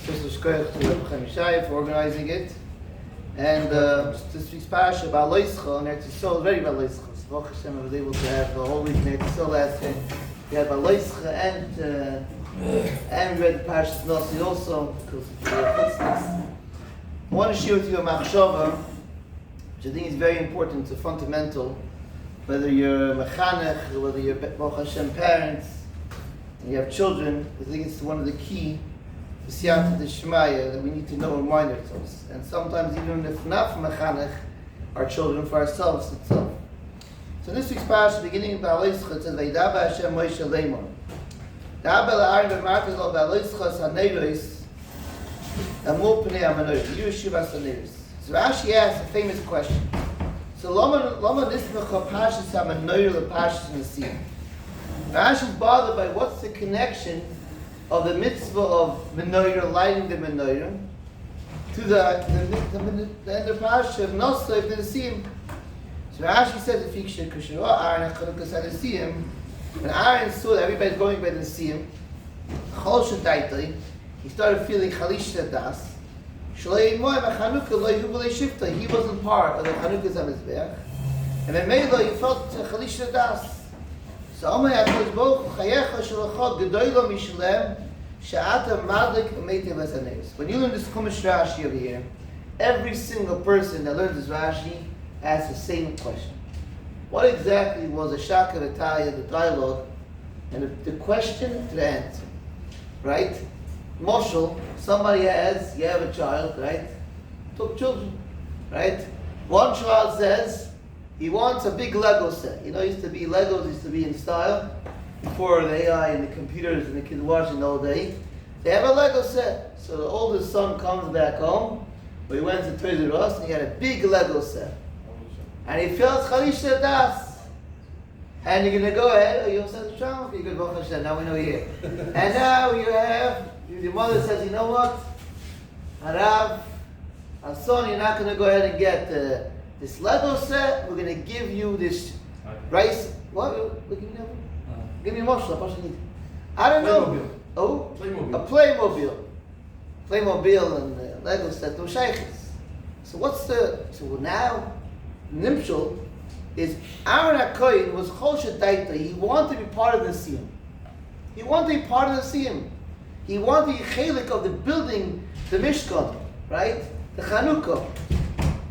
Just to Rabbi for organizing it. And this week's Parshas Behaloscha and Eretz very Behaloscha. So Baruch Hashem, I was able to have the whole week in Eretz last year. We had Behaloscha and we read the Parshas Nasi also because of the footsteps. I want to share with you a machshava, which I think is very important, it's fundamental. Whether you're mechanech, whether you're Baruch Hashem parents, and you have children, I think it's one of the key Siyata D'Shmaya that we need to know and remind ourselves. And sometimes even if not for mechanech, our children, for ourselves itself. So this week's Parshas, beginning of Behaloscha, it says, Vayidaba Hashem Moshe Leimor. Da'aba la'aron v'markez lo Behaloscha saneros amul pnei ha'menorah. Yushiv ha'saneros. So Rashi asks a famous question. So Lama nismecha Parshas ha'menorah le'Parshas Nesim. Rashi is bothered by what's the connection of the mitzvah of menorah, lighting the menorah, to the end of Parshas of Nasa of the Nesim. So Rashi says, if you should Aaron HaChanukas HaNesim, when Aaron saw that everybody's going by the Nesim, Chol Shadaitai, he started feeling Chalish Das. Shalei Moy Machanukah Lo Yuvalei Shifta. He wasn't part of the Chanukas HaMizbeach, and then Meilo he felt Chalish Das. So Amay HaKadosh Baruch Hu Chayecha Shalachot Gedoylo Mishalem She'ata Madlik Umeitev Hasaneros. When you learn this Chumash Rashi over here, every single person that learns this Rashi asks the same question. What exactly was the Shaka V'Taya, the dialogue, and the question to the answer? Right? Moshel, you have a child, right? Two children, right? One child says, he wants a big Lego set. You know, Legos used to be in style before the AI and the computers and the kids watching all day. They have a Lego set. So the oldest son comes back home, he went to Toys R Us and he had a big Lego set. And he felt Chalish Das. And you're going to go ahead, you said the trauma, you're good, Baruch Hashem, now we know you're here. And now you have, your mother says, you know what? Harav, our son, you're not going to go ahead and get this Lego set, we're going to give you this rice. What? Give me a moshel. I don't know. Oh? A Playmobil. Playmobil and Lego set, no shaykhs. So so now, Nimshul is Aaron HaKohen was Chol Shadaita. He wanted to be part of the Siyum. He wanted to be part of the Siyum. He wanted to be chelik of the building, the Mishkan, right? The Chanukah.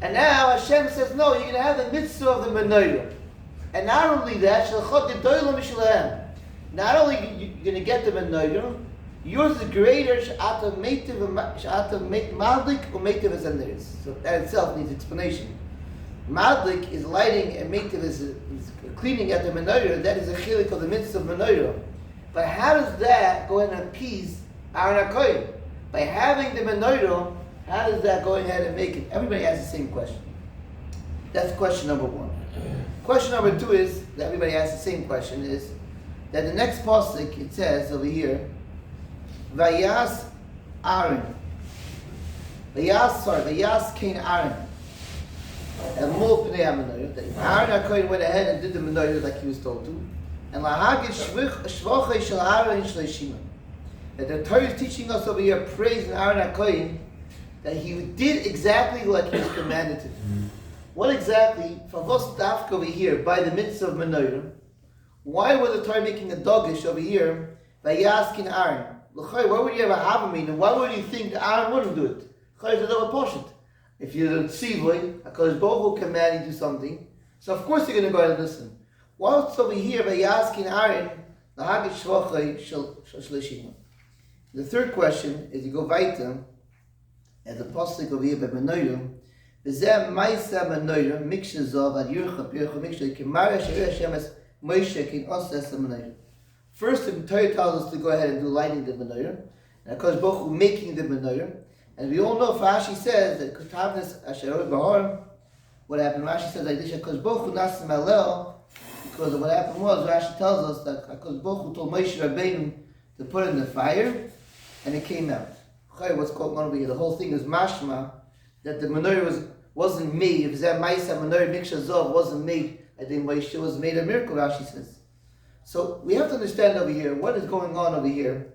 And now Hashem says, no, you're going to have the mitzvah of the menorah. And not only that, not only you're going to get the menorah, yours is greater. So that itself needs explanation. Madlik is lighting and meitiv is cleaning at the menorah. That is a chilik of the mitzvah of menorah. But how does that go ahead and appease Aaron HaKohen? By having the menorah, how does that go ahead and make it? Everybody asks the same question. That's question number one. Question number two is, that everybody asks the same question, is that the next pasuk, it says over here, Vayas Aaron. Vayas Cain Aaron. And more pnei ha-menorah. Aaron HaKohen went ahead and did the menorah like he was told to. And lahagid shvochay shel Aaron shleishima. That the Torah is teaching us over here, praising Aaron HaKohen, that he did exactly like he was commanded to do. What exactly, from what's dafka over here, by the mitzvah of menorah, why was the Torah making a dogish over here, by Yaskin Aaron? Why would you have a havamin, and why would you think that Aaron wouldn't do it? If you're a tzivoy, HaKadosh Baruch Hu command you to do something, so of course you're going to go ahead and listen. What's over here, by Yaskin Aaron, the hagid shvochay shel shleishima? The third question is, you go weiter, as the pasuk over here by menorah, v'zeh ma'isa menorah miksha zav ad yurcha pircha miksha k'mara she'er Hashem es Moshe kin osas menorah. First, the Torah tells us to go ahead and do lighting the menorah, and Hakadosh Baruch Hu making the menorah. And we all know, Rashi says that Kutavnis Asherot Bahar. What happened? Rashi says like this: Hakadosh Baruch Hu nasim Leil, because of what happened was Rashi tells us that Hakadosh Baruch Hu told Moshe Rabbeinu to put it in the fire, and it came out. What's going on over here? The whole thing is mashma that the menorah wasn't made. If that ma'isa menorah miksha zav wasn't made, I think Moshe was made a miracle. Rashi says. So we have to understand over here what is going on over here.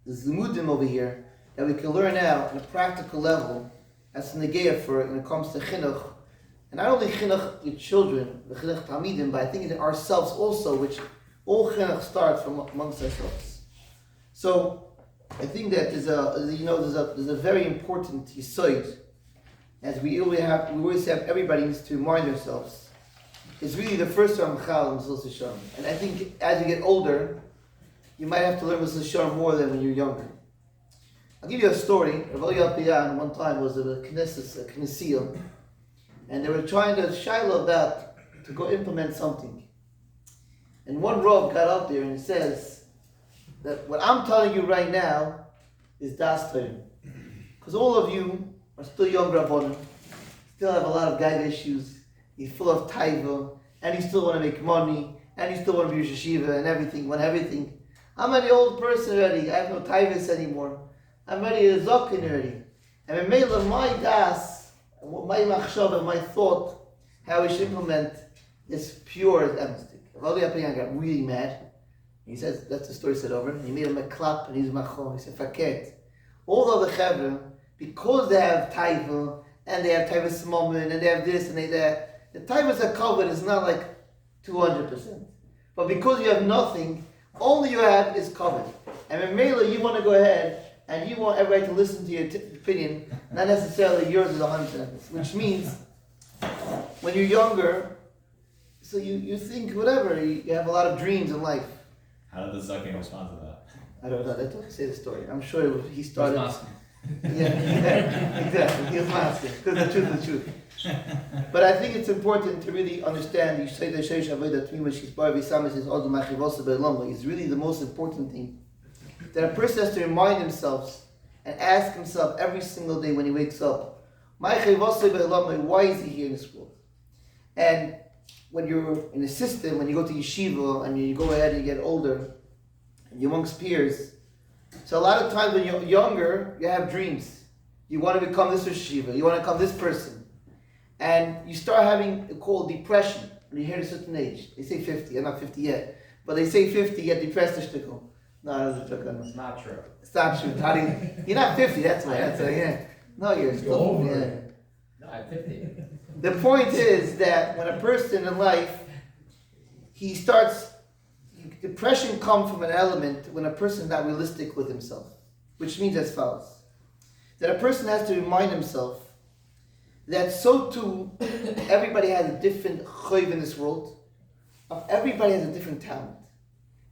The Zimudim over here that we can learn now on a practical level as an negea for it when it comes to chinuch. And not only chinuch with children, the chinuch talmidim, but I think in ourselves also, which all chinuch starts from amongst ourselves. So I think that there's a very important yesod, as we always have everybody needs to remind themselves. It's really the first Ramchal in Mesilas Yesharim. And I think as you get older, you might have to learn Mesilas Yesharim more than when you're younger. I'll give you a story. Rabbi one time was at a Knesset, and they were trying to shiloh about to go implement something. And one Rav got up there and he says that what I'm telling you right now is das Torah. Because all of you are still young Rabbanim, still have a lot of gag issues, you're full of taiva, and you still want to make money, and you still want to be yeshiva and everything, want everything. I'm an old person already, I have no taivas anymore. I'm ready to zokin already. And in Mela, my das, my machshava, my thought, how we should implement is pure as emistic. Rabbi got really mad. He says, that's the story said over. He made him a clap and he's machon. He said, faket. All the other chevra, because they have taiva, and they have taiva smomin, and they have this and they that, the taivas are covered is not like 200%. But because you have nothing, all you have is covered. And in Mela, you want to go ahead and you want everybody to listen to your opinion, not necessarily yours is 100%. Which means, when you're younger, so you think whatever, you have a lot of dreams in life. How did the Zucking respond to that? I don't know, they don't say the story. I'm sure he started... He exactly, he was masking, because the truth is the truth. But I think it's important to really understand, you say the Sheish Avodah Tmima Shizbar V'Samis is Odom Achivosa Be'Lomba is really the most important thing. That a person has to remind himself and ask himself every single day when he wakes up, why is he here in this world? And when you're in a system, when you go to yeshiva and you go ahead and you get older, and you're amongst peers, so a lot of times when you're younger, you have dreams. You want to become this yeshiva, you want to become this person. And you start having called depression when you hit a certain age. They say 50, I'm not 50 yet, but they say 50, you get depressed. No, it's not true. It's not true. How do you're not 50, that's why. Yeah. No, you're still over. Yeah. No, I'm 50. The point is that when a person in life, he starts, depression comes from an element when a person is not realistic with himself, which means as follows. That a person has to remind himself that so too, everybody has a different chayv in this world. Everybody has a different talent.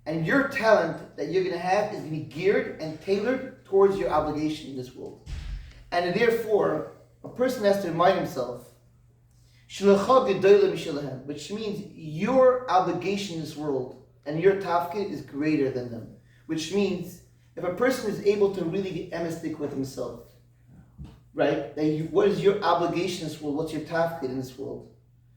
And your talent that you're going to have is going to be geared and tailored towards your obligation in this world. And therefore, a person has to remind himself, which means your obligation in this world and your tafkid is greater than them. Which means, if a person is able to really get emistic with himself, right? What is your obligation in this world? What's your tafkid in this world?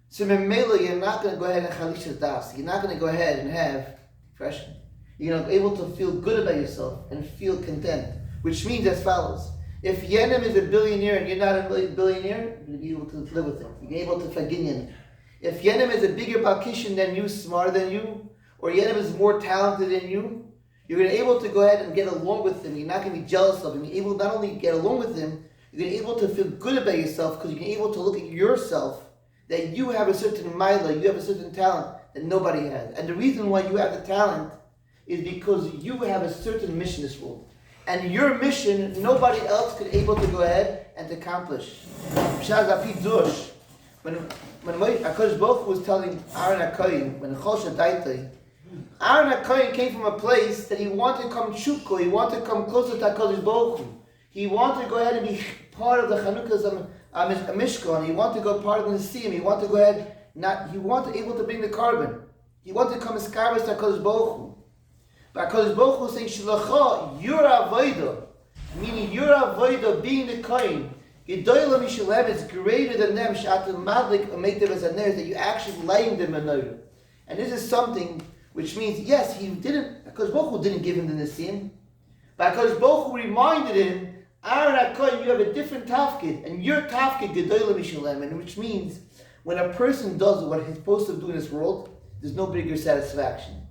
So Memela, you're not going to go ahead and chalisha das. You're not going to go ahead and have depression. You're going to be able to feel good about yourself and feel content. Which means as follows. If Yenim is a billionaire and you're not a billionaire, you're going to be able to live with him. You're able to fagin. If Yenim is a bigger bakishin than you, smarter than you, or Yenim is more talented than you, you're going to be able to go ahead and get along with him. You're not going to be jealous of him. You're able not only to get along with him, you're going to be able to feel good about yourself because you're going to be able to look at yourself that you have a certain mila, you have a certain talent that nobody has. And the reason why you have the talent is because you have a certain mission in this world. And your mission, nobody else could able to go ahead and to accomplish. When HaKadosh Baruch Hu was telling Aaron HaKoyin, when Chosha Daitai, Aaron HaKoyin came from a place that he wanted to come shukko, he wanted to come closer to HaKadosh Baruch Hu. He wanted to go ahead and be part of the Chanukas Mishkan. He wanted to go part of the Nisim. He wanted to go ahead, he wanted to able to bring the carbon. He wanted to come as Karvas to HaKadosh Baruch Hu. But HaKadosh Baruch Hu was saying, Shalacha, your avodah, meaning your avodah being the kohen, Gedolah Mishalem is greater than them, Shatul Madlik Ameitev as Aner, that you actually laying them a. And this is something which means, yes, HaKadosh Baruch Hu didn't give him the Nisim, but HaKadosh Baruch Hu reminded him, Aaron HaKohen, you have a different tafkid, and your tafkid Gedolah Mishalem, and which means when a person does what he's supposed to do in this world, there's no bigger satisfaction.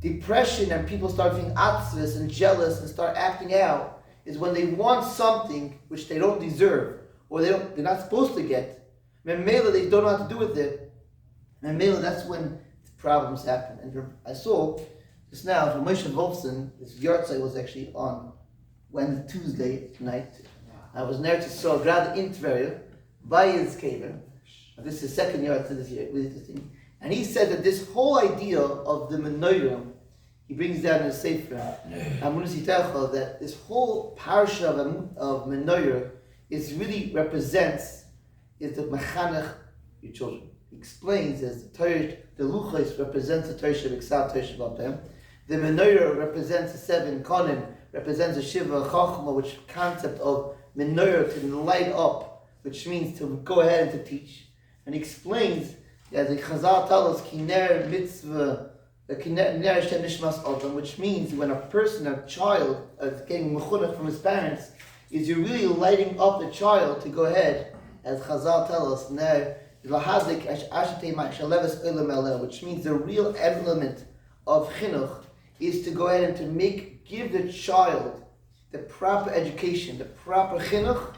Depression and people start feeling atzvus and jealous and start acting out is when they want something which they don't deserve, or they're not supposed to get. Memela, they don't know how to do with it. Memela, that's when problems happen. And I saw just now from Moshe Wolfson, this yahrzeit was actually on Tuesday night. I was there to saw Grad in Tveria by his caver. This is his second yahrzeit this year with this thing. And he said that this whole idea of the menorah, he brings down in the Sefer, that this whole parsha of menorah represents the mechanech your children. He explains as the Torah, the luchos represents the Torah Shebiksav, Torah Shabbatim. The menorah represents the 7 konim, represents the shiva chachma, which concept of menorah to light up, which means to go ahead and to teach. And he explains that the Chazal tells us kiner mitzvah, kiner Hashem nishmas adam, which means when a person, a child, is getting mechunach from his parents, is you're really lighting up the child to go ahead, as Chazal tell us, which means the real element of chinuch is to go ahead and to give the child the proper education, the proper chinuch,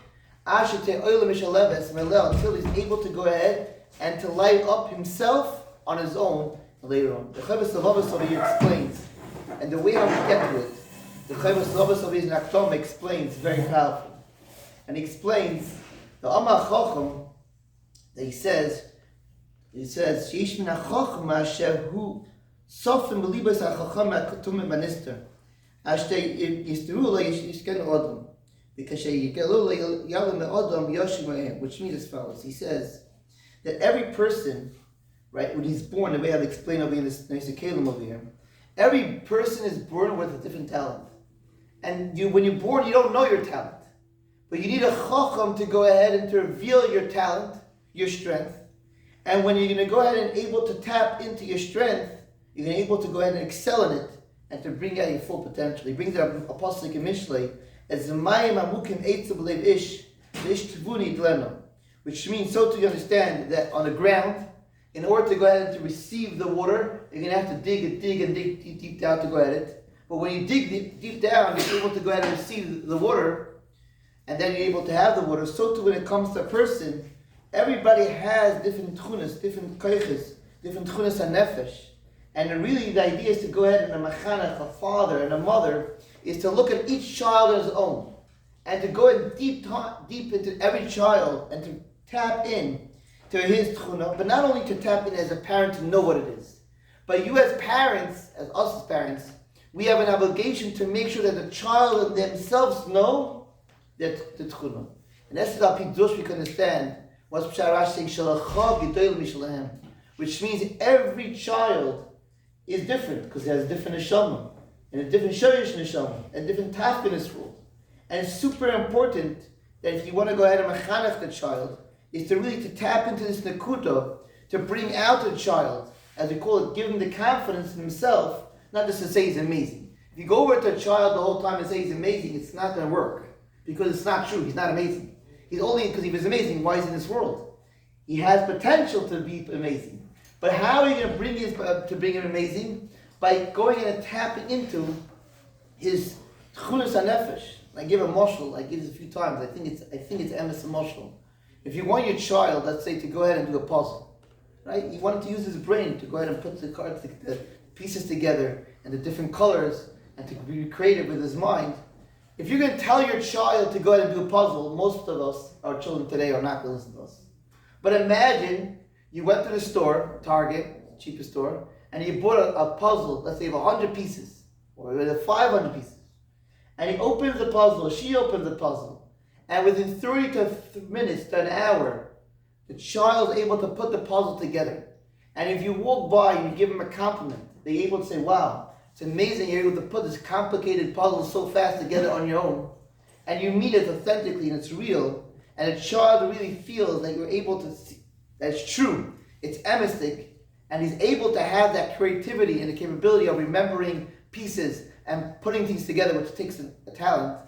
until he's able to go ahead and to light up himself on his own later on. The Chovos HaLevavos over here explains, and the way how we get to it, the Chovos HaLevavos over here in Akdama explains very powerfully. And he explains the Amar Chacham, that he says, Sheish min ha-chachma asher hu sofim b'libos ha-chacham ha-ketumim b'nister asher yisteru lo yishken odom because sheyigelu lo yalim odom yoshim mehem, which means as follows. He says that every person, right, when he's born, the way I've explained over here in this nice Kalim over here, every person is born with a different talent. And when you're born, you don't know your talent. But you need a chacham to go ahead and to reveal your talent, your strength. And when you're going to go ahead and able to tap into your strength, you're going to be able to go ahead and excel in it and to bring out your full potential. He brings out Apostle in Mishlei as the Mayim Amukim Eitzav Lev Ish Tvuni Dleno, which means so to understand that on the ground, in order to go ahead and to receive the water, you're going to have to dig deep down to go at it. But when you dig deep down, you're able to go ahead and receive the water, and then you're able to have the water. So too when it comes to a person, everybody has different tchunas, different koiches, different tchunas hanefesh. And really the idea is to go ahead and a mechanech, a father and a mother, is to look at each child as his own. And to go in deep into every child and to tap in to his tchuna, but not only to tap in as a parent to know what it is, but you as parents, as us as parents, we have an obligation to make sure that the child themselves know that the tchuna. And that's what we can understand what's Psharash saying, Shalacha G'dayl Mishalahem, which means every child is different because it has a different neshama, and a different shoyish neshama, and a different tafka in this world. And it's super important that if you want to go ahead and mechanech the child, is to really to tap into this nekuda, to bring out the child, as we call it, give him the confidence in himself, not just to say he's amazing. If you go over to a child the whole time and say he's amazing, it's not going to work, because it's not true, he's not amazing. He's only, because he was amazing, why is he in this world? He has potential to be amazing. But how are you going to bring him amazing? By going in and tapping into his tchunas hanefesh. I give a moshel, I give this a few times, I think it's emes a moshel. If you want your child, let's say, to go ahead and do a puzzle, right? You want him to use his brain to go ahead and put the pieces together and the different colors and to be creative with his mind. If you're going to tell your child to go ahead and do a puzzle, most of us, our children today, are not going to listen to us. But imagine you went to the store, Target, cheapest store, and you bought a puzzle, let's say of 100 pieces, or 500 pieces. And he opens the puzzle, she opens the puzzle, and within 30 minutes to an hour, the child is able to put the puzzle together. And if you walk by and you give them a compliment, they're able to say, wow, it's amazing you're able to put this complicated puzzle so fast together on your own. And you mean it authentically and it's real. And a child really feels that you're able to see that it's true, it's emistic, and he's able to have that creativity and the capability of remembering pieces and putting things together, which takes a talent.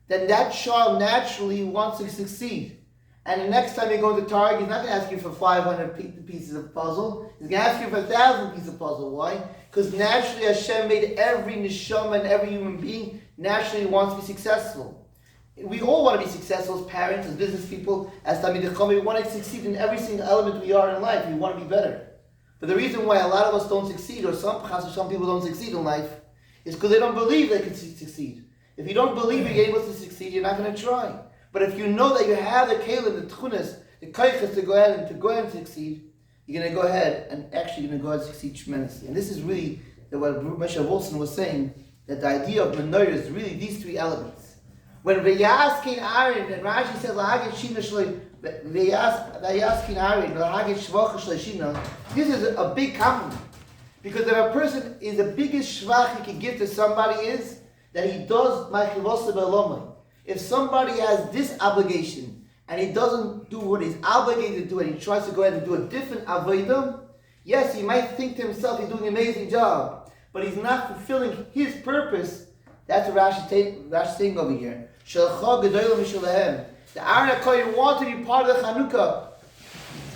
Then that child naturally wants to succeed. And the next time you go to Target, he's not going to ask you for 500 pieces of puzzle. He's going to ask you for 1,000 pieces of puzzle. Why? Because naturally Hashem made every neshama and every human being naturally wants to be successful. We all want to be successful as parents, as business people, as Talmidei Chacham. We want to succeed in every single element we are in life. We want to be better. But the reason why a lot of us don't succeed, or some people don't succeed in life, is because they don't believe they can succeed. If you don't believe you're able to succeed, you're not going to try. But if you know that you have the kelim, the tchunas, the kaiches to go ahead and succeed, you're going to go ahead and succeed tremendously. And this is really what Moshe Wilson was saying, that the idea of menorah is really these three elements. When Vayaskin Aaron, and Rashi says, Lahagit Shina Shloi, Vayaskin Aaron, Lahagit Shvacha Shloi Shina, this is a big compliment. Because if a person is the biggest shvach he can give to somebody is that he does Machivosa Be'alomai. If somebody has this obligation and he doesn't do what he's obligated to do and he tries to go ahead and do a different avodah, yes, he might think to himself he's doing an amazing job, but he's not fulfilling his purpose. That's what Rashi's saying over here. Shalcha Gedolim Mishalahem. The Aaron HaKohen wanted to be part of the Chanukah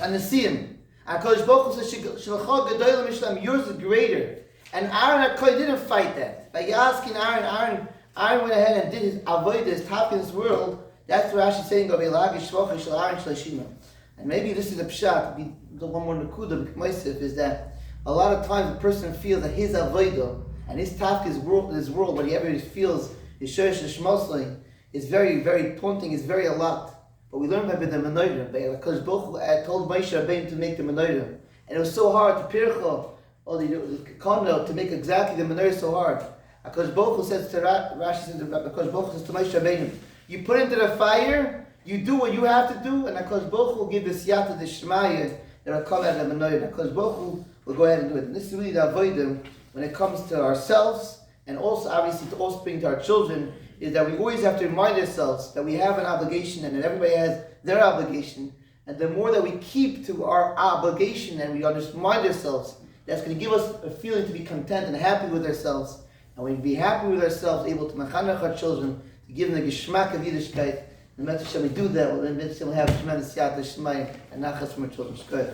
and the Siyam. And Kodesh Baruch Hu says, Shalcha Gedolim Mishalahem, yours is greater. And Aaron HaKohen didn't fight that. By asking Aaron went ahead and did his avodah, his top in this world. That's what Rashi's saying over Elagi Shvacha Shal Aaron Shalashima. And maybe this is a pshat, one more nakuda, is that a lot of times a person feels that his avodah and his task is world, whatever he feels, his shorish shmosli, is very, very taunting, is very a lot. But we learned by the menorah, because Baruch Hu told Moshe Rabbeinu to make the menorah, and it was so hard to pircha or the kono to make exactly the menorah so hard. Because Baruch Hu says to Rashi says, because Baruch Hu says to Moshe Rabbeinu, you put into the fire, you do what you have to do, and because Baruch Hu will give the siyata, the shmaya that will come out of the menorah. Because Baruch Hu will go ahead and do it. And this is really the avodah when it comes to ourselves, and also obviously to offspring, to our children, is that we always have to remind ourselves that we have an obligation and that everybody has their obligation. And the more that we keep to our obligation and we remind ourselves, that's going to give us a feeling to be content and happy with ourselves. And when we be happy with ourselves, able to machanech our children, to give them the geschmack of Yiddishkeit, and Mitzvah Shem, we do that, well, then Mitzvah will have tremendous yad l'shmayim and nachas from our children's good.